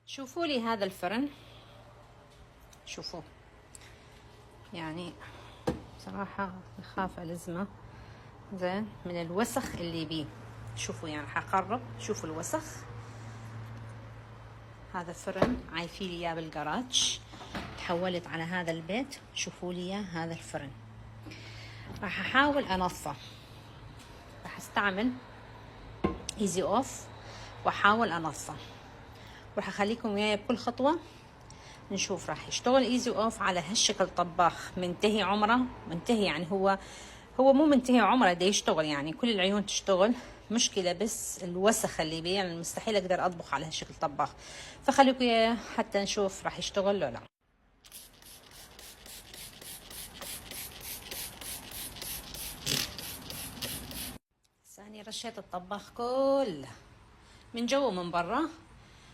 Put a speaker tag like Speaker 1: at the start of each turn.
Speaker 1: شوفوا لي هذا الفرن، شوفوا يعني بصراحة بخاف ألزمه زين من الوسخ اللي بيه. شوفوا يعني حقرب، شوفوا الوسخ. هذا فرن عايفي لي اياه بالجراج، تحولت على هذا البيت. شوفوا لي اياه هذا الفرن. راح احاول انظفه، راح استعمل ايزي اوف واحاول انظفه، وراح اخليكم وياي بكل خطوه نشوف. راح يشتغل ايزي اوف على هالشكل طباخ منتهي عمره، منتهي يعني هو مو منتهي عمره، دا يشتغل يعني كل العيون تشتغل. مشكلة بس الوسخ اللي بيه، يعني مستحيل اقدر اطبخ على هالشكل طباخ. فخليكم وياي حتى نشوف راح يشتغل لو لا. ثاني رشيت الطباخ كله من جوا ومن برا،